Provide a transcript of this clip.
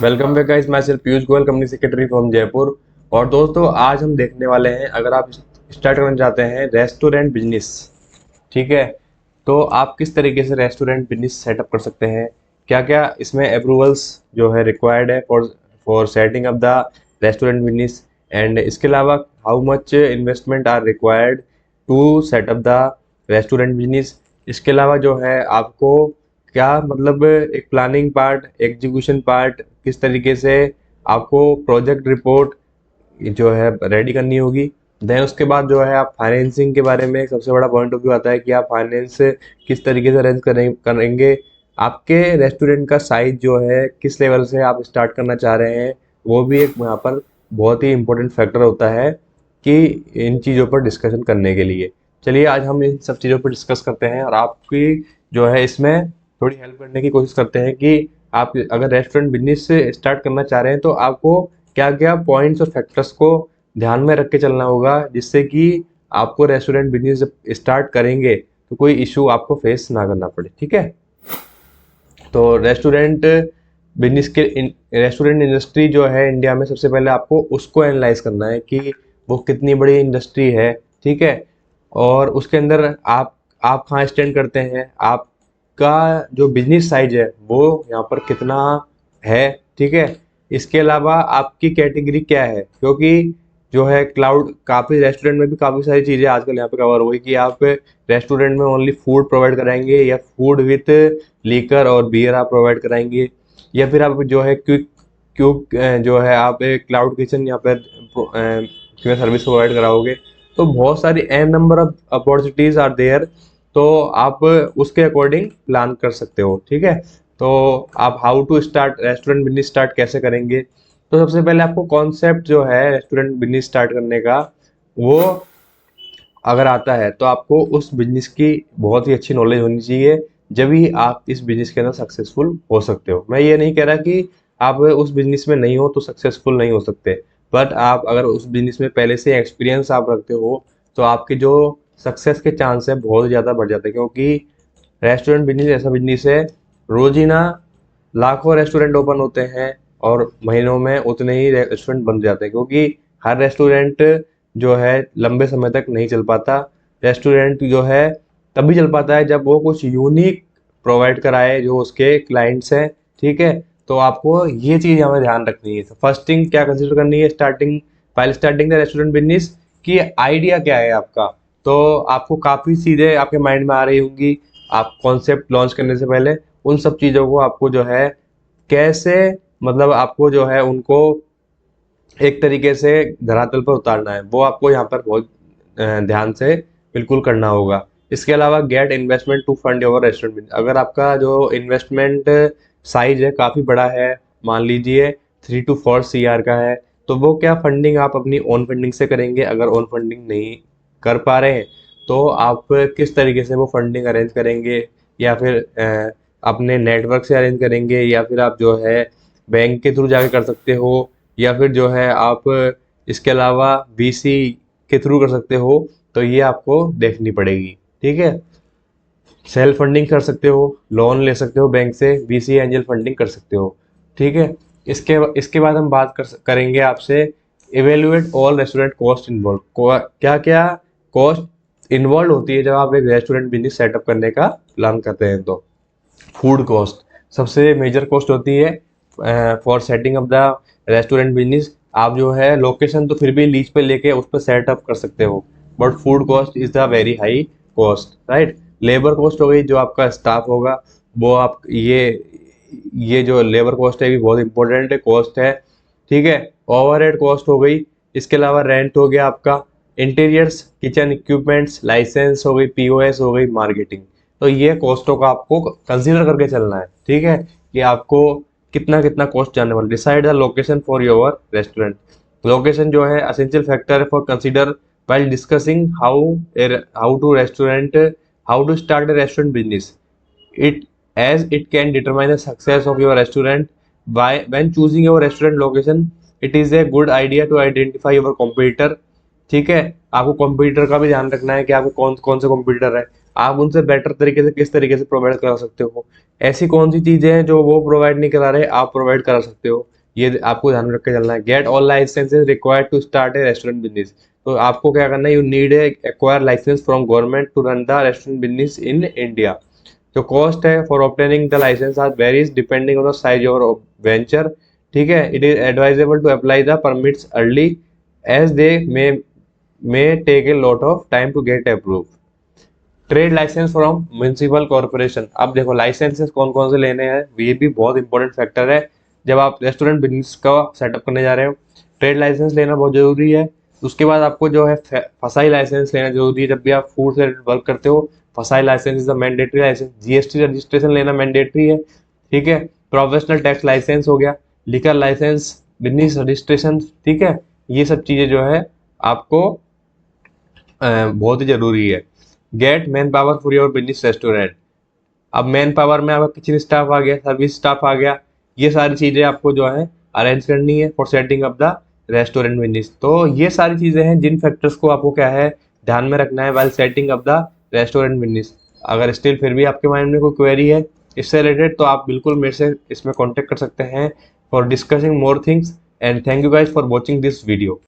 Welcome back guys, मैं सिर्फ Piyush Goyal, company secretary from Jaipur. और दोस्तों, आज हम देखने वाले हैं, अगर आप स्टार्ट करना चाहते हैं रेस्टोरेंट बिजनेस, ठीक है, तो आप किस तरीके से रेस्टोरेंट बिजनेस सेटअप कर सकते हैं। क्या क्या इसमें अप्रूवल्स जो है रिक्वायर्ड है for for setting up the restaurant business, and इसके अलावा how much investment are required to setup the restaurant business. इसके अलावा जो है आपको क्या मतलब एक प्लानिंग पार्ट, एग्जीक्यूशन पार्ट, किस तरीके से आपको प्रोजेक्ट रिपोर्ट जो है रेडी करनी होगी। देन उसके बाद जो है आप फाइनेंसिंग के बारे में सबसे बड़ा पॉइंट ऑफ व्यू आता है कि आप फाइनेंस किस तरीके से अरेंज करेंगे। आपके रेस्टोरेंट का साइज जो है किस लेवल से आप स्टार्ट करना चाह रहे हैं, वो भी एक यहाँ पर बहुत ही इम्पोर्टेंट फैक्टर होता है कि इन चीज़ों पर डिस्कशन करने के लिए। चलिए आज हम इन सब चीज़ों पर डिस्कस करते हैं और आपकी जो है इसमें थोड़ी हेल्प करने की कोशिश करते हैं कि आप अगर रेस्टोरेंट बिजनेस से स्टार्ट करना चाह रहे हैं तो आपको क्या क्या पॉइंट्स और फैक्टर्स को ध्यान में रख के चलना होगा, जिससे कि आपको रेस्टोरेंट बिजनेस जब स्टार्ट करेंगे तो कोई इशू आपको फेस ना करना पड़े। ठीक है, तो बिजनेस के रेस्टोरेंट इंडस्ट्री जो है इंडिया में, सबसे पहले आपको उसको एनालाइज करना है कि वो कितनी बड़ी इंडस्ट्री है। ठीक है, और उसके अंदर आप कहाँ स्टैंड करते हैं, आपका जो बिजनेस साइज है वो यहाँ पर कितना है। ठीक है, इसके अलावा आपकी कैटेगरी क्या है, क्योंकि जो है क्लाउड काफ़ी रेस्टोरेंट में भी काफ़ी सारी चीज़ें आजकल यहाँ पे कवर हो गई कि आप रेस्टोरेंट में ओनली फूड प्रोवाइड कराएंगे या फूड विथ लीकर और बियर आप प्रोवाइड कराएंगे, या फिर आप जो है क्विक क्यूक जो है आप एक क्लाउड किचन यहाँ पर सर्विस प्रोवाइड कराओगे। तो बहुत सारी an number of opportunities are there, तो आप उसके अकॉर्डिंग प्लान कर सकते हो। ठीक है, तो आप how to start restaurant business start कैसे करेंगे। तो सबसे पहले आपको कॉन्सेप्ट जो है रेस्टोरेंट बिजनेस स्टार्ट करने का, वो अगर आता है तो आपको उस बिजनेस की बहुत ही अच्छी नॉलेज होनी चाहिए, जब ही आप इस बिजनेस के अंदर सक्सेसफुल हो सकते हो। मैं ये नहीं कह रहा कि आप उस बिजनेस में नहीं हो तो सक्सेसफुल नहीं हो सकते, बट आप अगर उस बिजनेस में पहले से एक्सपीरियंस आप रखते हो तो आपके जो सक्सेस के चांस है बहुत ज़्यादा बढ़ जाते हैं, क्योंकि रेस्टोरेंट बिजनेस ऐसा बिजनेस है, रोजीना लाखों रेस्टोरेंट ओपन होते हैं और महीनों में उतने ही रेस्टोरेंट बन जाते हैं, क्योंकि हर रेस्टोरेंट जो है लंबे समय तक नहीं चल पाता। रेस्टोरेंट जो है तभी चल पाता है जब वो कुछ यूनिक प्रोवाइड कराए जो उसके क्लाइंट्स हैं। ठीक है, तो आपको ये चीज़ हमें ध्यान रखनी है। फर्स्ट थिंग क्या कंसिडर करनी है starting, file starting the restaurant business, की आइडिया क्या है आपका। तो आपको काफ़ी चीज़ें आपके माइंड में आ रही होंगी, आप कॉन्सेप्ट लॉन्च करने से पहले उन सब चीज़ों को आपको जो है कैसे, मतलब आपको जो है उनको एक तरीके से धरातल पर उतारना है, वो आपको यहाँ पर बहुत ध्यान से बिल्कुल करना होगा। इसके अलावा get investment to fund your restaurant. अगर आपका जो इन्वेस्टमेंट साइज है काफ़ी बड़ा है, मान लीजिए 3 to 4 CR का है, तो वो क्या फंडिंग आप अपनी ओन फंडिंग से करेंगे। अगर ओन फंडिंग नहीं कर पा रहे हैं तो आप किस तरीके से वो फंडिंग अरेंज करेंगे, या फिर अपने नेटवर्क से अरेंज करेंगे, या फिर आप जो है बैंक के थ्रू जाके कर सकते हो, या फिर जो है आप इसके अलावा VC के थ्रू कर सकते हो। तो ये आपको देखनी पड़ेगी। ठीक है, सेल्फ फंडिंग कर सकते हो, लोन ले सकते हो बैंक से, VC एंजल फंडिंग कर सकते हो। ठीक है, इसके इसके बाद हम बात करेंगे आपसे evaluate all restaurant cost involve. क्या क्या कॉस्ट इन्वॉल्व होती है जब आप एक रेस्टोरेंट बिजनेस सेटअप करने का प्लान करते हैं। तो फूड कॉस्ट सबसे मेजर कॉस्ट होती है for setting up the restaurant business. आप जो है लोकेशन तो फिर भी लीज पे लेके उस पर सेटअप कर सकते हो, but food cost is the very high cost, right. Labour cost हो गई, जो आपका स्टाफ होगा वो आप ये जो लेबर कॉस्ट है भी बहुत इंपॉर्टेंट है कॉस्ट है। ठीक है, ओवरहेड कॉस्ट हो गई, इसके अलावा रेंट हो गया आपका, इंटीरियर्स, किचन इक्विपमेंट्स, लाइसेंस हो गई, POS हो गई, मार्केटिंग। तो ये कॉस्टों का आपको कंसीडर करके चलना है। ठीक है, कि आपको कितना कितना कॉस्ट जाने वाला। Decide the location for your restaurant. Location जो है essential factor for consider while discussing how to restaurant how to start a restaurant business, it as it can determine the success of your restaurant. By when choosing your restaurant location, it is a good idea to identify your competitor। ठीक है, आपको computer का भी ध्यान रखना है कि आपको कौन कौन से कंप्यूटर है। आप उनसे बेटर तरीके से किस तरीके से प्रोवाइड करा सकते हो। ऐसी कौन सी चीजें हैं जो वो प्रोवाइड नहीं करा रहे, आप प्रोवाइड करा सकते हो, ये आपको ध्यान में रख के चलना है। Get all licenses required to start a restaurant business. तो आपको क्या करना है, you need a acquire license from government to run the restaurant business in India. जो कॉस्ट है for obtaining the license are varies depending on the size of venture. ठीक है, it is advisable to apply the permits early as they may take a lot of time to get approve. Trade licence from municipal corporation. अब देखो licences कौन कौन से लेने हैं, ये भी बहुत इंपॉर्टेंट फैक्टर है जब आप रेस्टोरेंट बिजनेस का सेटअप करने जा रहे हो। ट्रेड लाइसेंस लेना बहुत जरूरी है। उसके बाद आपको जो है फसाई लाइसेंस लेना जरूरी है। जब भी आप फूड से वर्क करते हो, FSSAI license is a mandatory license. GST registration लेना मैंडेटरी है। ठीक है, प्रोफेशनल टैक्स लाइसेंस हो गया, लिकर लाइसेंस, बिजनेस रजिस्ट्रेशन। ठीक है, ये सब चीजें जो है आपको बहुत ही जरूरी है। Get man power for your business restaurant. अब मैन पावर में आपका किचन स्टाफ आ गया, सर्विस स्टाफ आ गया, ये सारी चीजें आपको जो है अरेंज करनी है for setting up the restaurant business. तो ये सारी चीजें हैं जिन फैक्टर्स को आपको क्या है ध्यान में रखना है while setting up the restaurant business. अगर स्टिल फिर भी आपके माइंड में कोई क्वेरी है इससे रिलेटेड, तो आप बिल्कुल मेरे से इसमें कॉन्टेक्ट कर सकते हैं for discussing more things. And thank you guys for watching this video.